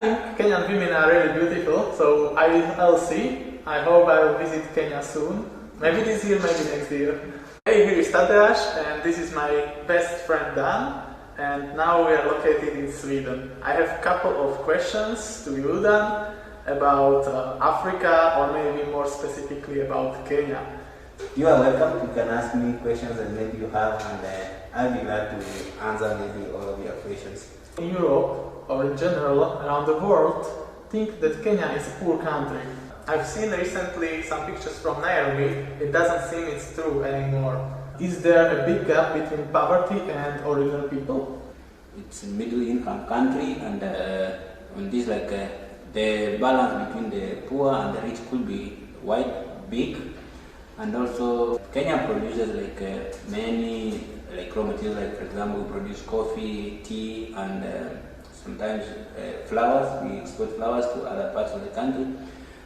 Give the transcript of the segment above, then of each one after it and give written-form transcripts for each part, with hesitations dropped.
Kenyan women are really beautiful, so I'll see. I hope I will visit Kenya soon. Maybe this year, maybe next year. Hey, here is Tadeash, and this is my best friend Dan. And now we are located in Sweden. I have a couple of questions to you, Dan, about Africa, or maybe more specifically about Kenya. You are welcome. You can ask me questions that maybe you have, and I'll be glad to answer maybe all of your questions. In Europe, or in general around the world, think that Kenya is a poor country. I've seen recently some pictures from Nairobi. It doesn't seem it's true anymore. Is there a big gap between poverty and original people? It's a middle income country, and on this the balance between the poor and the rich could be quite big. And also Kenya produces many raw materials, like for example we produce coffee, tea, and sometimes flowers. We export flowers to other parts of the country.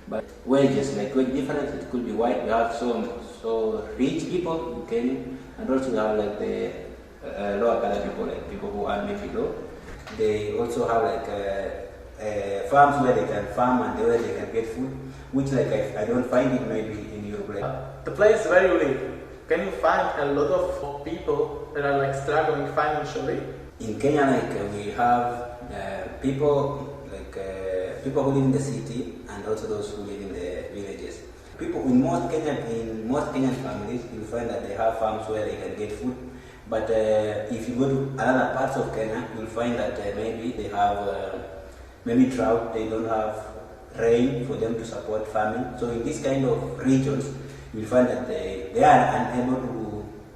But wages, wage difference, it could be wide. We have so rich people in Kenya, and also we have the lower color people, like people who are maybe low. They also have farms where they can farm and where they can get food, which I don't find it maybe in Europe. The place where you live, can you find a lot of people that are struggling financially? In Kenya, we have people people who live in the city and also those who live in the villages. People in most Kenyan families, you find that they have farms where they can get food. But if you go to other parts of Kenya, you'll find that maybe they have maybe drought. They don't have rain for them to support farming. So in these kind of regions, you'll find that they are unable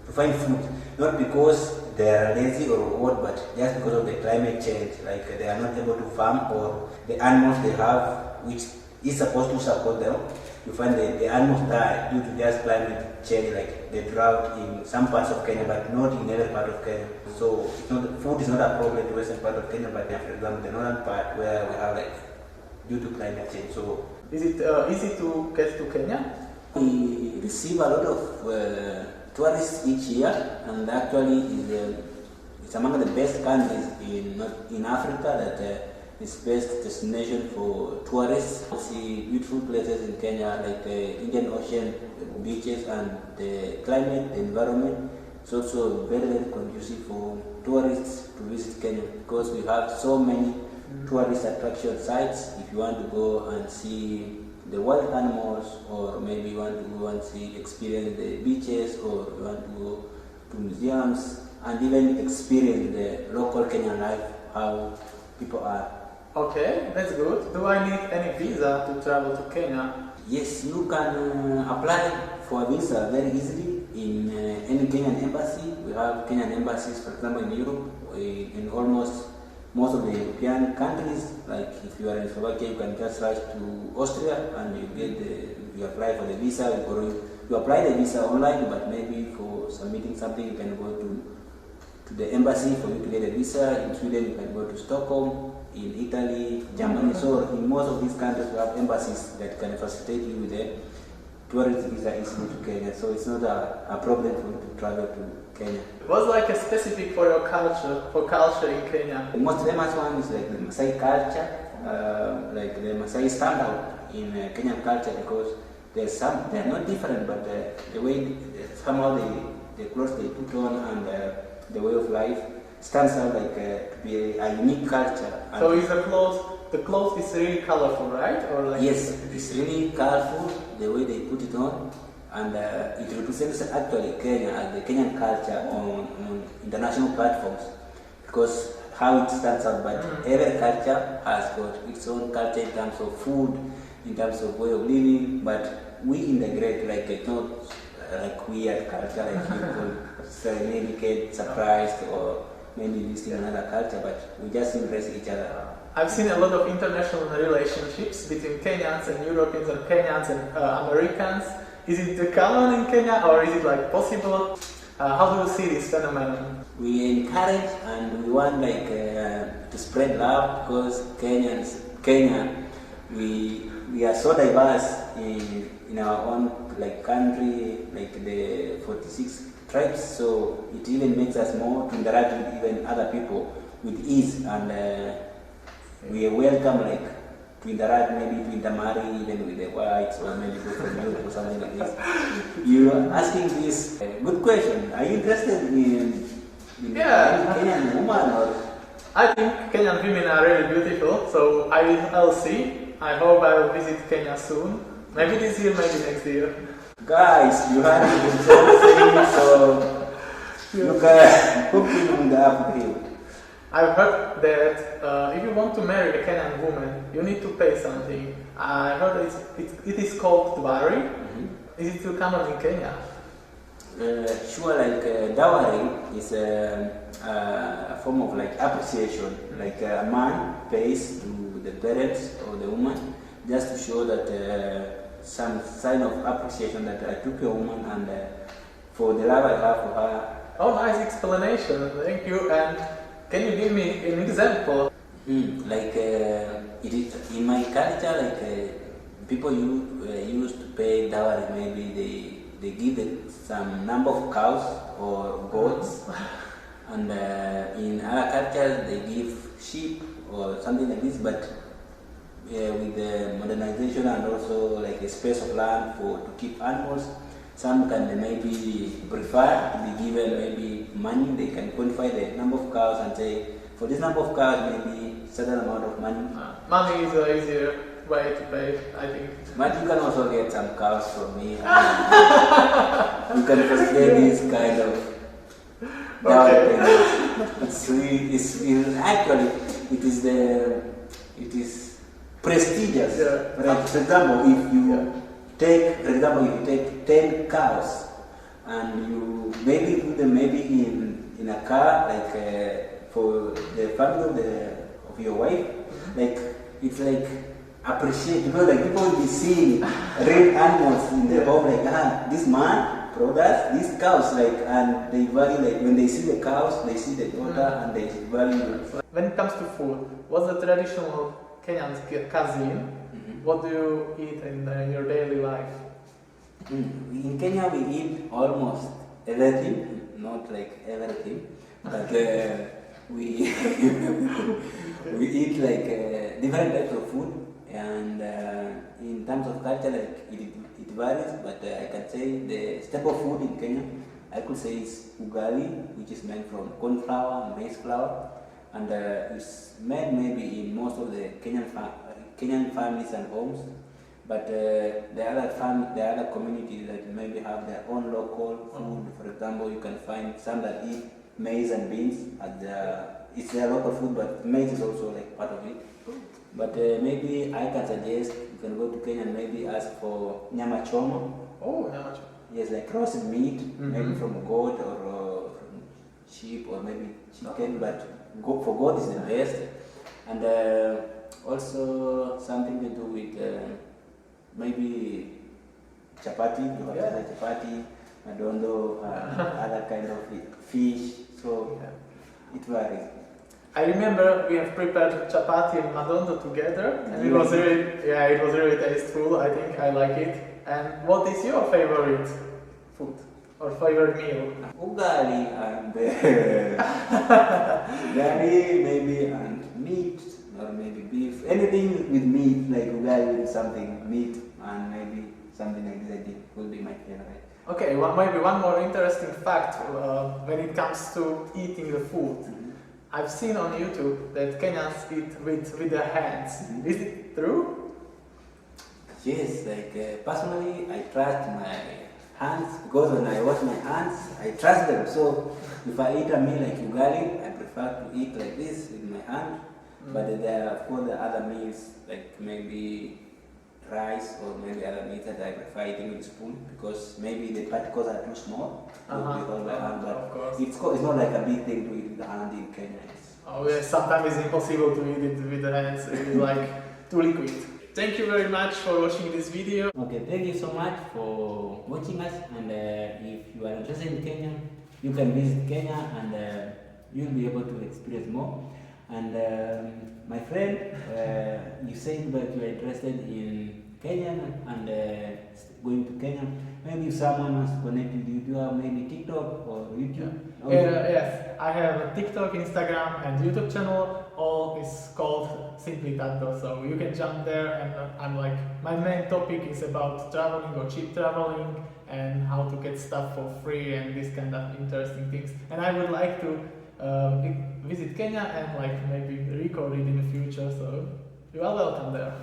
to find food, not because they are lazy or what, but just because of the climate change. They are not able to farm, or the animals they have, which is supposed to support them, you find the animals die due to just climate change, like the drought in some parts of Kenya, but not in every part of Kenya. So food is not a problem to western part of Kenya, but for example the northern part where we have due to climate change. So is it easy to get to Kenya? We receive a lot of tourists each year, and actually it's among the best countries in Africa that is best destination for tourists. We see beautiful places in Kenya, like the Indian Ocean, the beaches, and the climate, the environment. It's also very, very conducive for tourists to visit Kenya, because we have so many tourist attraction sites. If you want to go and see the wild animals, or maybe you want to go and experience the beaches, or you want to go to museums and even experience the local Kenyan life, how people are. Okay, that's good. Do I need any visa to travel to Kenya? Yes, you can apply for a visa very easily in any Kenyan embassy. We have Kenyan embassies, for example, in Europe, in almost most of the European countries. Like if you are in Slovakia, you can just rush to Austria and you apply for the visa, or you apply the visa online, but maybe for submitting something you can go to the embassy for you to get a visa. In Sweden you can go to Stockholm, in Italy, Germany. So in most of these countries we have embassies that can facilitate you with a tourist visa easily to Kenya. So it's not a problem for you to travel to Kenya. What's a specific for your culture in Kenya? The most famous one is the Maasai culture. The Maasai stand out in Kenyan culture because they are not different, but the way somehow the clothes they put on and the way of life stands out to be a unique culture. So is the clothes is really colorful, right? Or yes, it's really colorful, the way they put it on, and it represents actually Kenya and the Kenyan culture on international platforms, because how it stands out. But every culture has got its own culture in terms of food, in terms of way of living, but we integrate, it's not weird culture, people maybe get surprised or maybe visiting another culture, but we just embrace each other. I've seen a lot of international relationships between Kenyans and Europeans, and Kenyans and Americans. Is it common in Kenya, or is it possible? How do you see this phenomenon? We encourage and we want to spread love, because Kenya, we are so diverse in our own country, the 46 tribes. So it even makes us more to interact with even other people with ease, and We welcome like to interact, maybe to intermarry even with the whites or maybe go for youth or something like this. You're asking this good question. Are you interested in Yeah. Kenyan woman or? I think Kenyan women are really beautiful, so I'll see. I hope I will visit Kenya soon. Maybe this year, maybe next year. Guys, you have been saying so. You can hook in the up here. I've heard that if you want to marry a Kenyan woman, you need to pay something. I heard it is called Dowry. Is it still common in Kenya? Sure, like dowry is a form of like appreciation. Like a man pays to the parents or the woman just to show that some sign of appreciation that I took a woman and for the love I have for her. Oh, nice explanation. Thank you. And can you give me an example? Like it is in my culture, like people used to pay dowry. Maybe they give some number of cows or goats, and in other cultures they give sheep or something like this. But with the modernization and also like a space of land to keep animals, some can maybe prefer to be given maybe money. They can quantify the number of cows and say, for this number of cows, maybe certain amount of money. Money is an easier way to pay, I think. But you can also get some cows from me. You can just get this kind of dowry payment. Actually it is prestigious. Yeah. For example, if you take 10 cows and you maybe put them maybe in a car, like for the family of your wife, like it's like appreciate, like people will be seeing real animals in their home, like this man brought us these cows, like, and they value, like when they see the cows, they see the daughter and they value. When it comes to food, what's the traditional Kenyan cuisine? What do you eat in your daily life? In Kenya we eat almost everything, not like everything, but we we eat like different types of food, and in terms of culture, like it varies, but I can say the staple food in Kenya, I could say is ugali, which is made from corn flour and maize flour, and it's made maybe in most of the Kenyan families and homes, but the other communities that maybe have their own local food. For example, you can find some that eat maize and beans it's their local food, but maize is also like part of it. But maybe I can suggest you can go to Kenya and maybe ask for nyama choma. Oh, nyama choma. Yes, like roasted meat, maybe from goat or from sheep or maybe chicken, but for goat is the best. And also something to do with maybe chapati, you have to say chapati, madondo, other kind of fish, so it varies. I remember we have prepared chapati and madondo together, and it was really tasteful. I think I like it. And what is your favorite food or favorite meal? Ugali and ugali maybe and meat or maybe beef. Anything with meat, like ugali with something meat and maybe something like this, I think will be my favorite. Okay, maybe one more interesting fact when it comes to eating the food. I've seen on YouTube that Kenyans eat with their hands. Is it true? Yes, like personally, I trust my hands because when I wash my hands, I trust them. So if I eat a meal like ugali, I prefer to eat like this with my hand. But there are of course the other meals like maybe rice or maybe other meals that I prefer eating with a spoon because maybe the particles are too small to hold by hand. But it's not like a big thing to eat with the hand in Kenya. Oh yes, sometimes it's impossible to eat it with the hands. It's like too liquid. Thank you very much for watching this video. Okay, thank you so much for watching us, and if you are interested in Kenya, you can visit Kenya and you'll be able to experience more. And my friend, you said that you are interested in Kenya and going to Kenya. Maybe if someone wants to connect with you, do you have maybe TikTok or YouTube? Yes, I have a TikTok, Instagram, and YouTube channel. All is called simply Tato. So you can jump there, and I'm like, my main topic is about traveling or cheap traveling and how to get stuff for free and this kind of interesting things. And I would like to visit Kenya and like maybe record it in the future. So you are welcome there.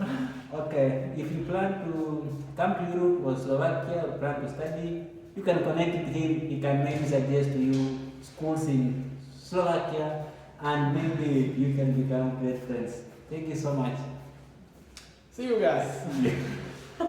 Okay, if you plan to come to Europe or Slovakia or plan to study, you can connect with him. He can maybe suggest to you schools in Slovakia, and maybe you can become great friends. Thank you so much. See you guys.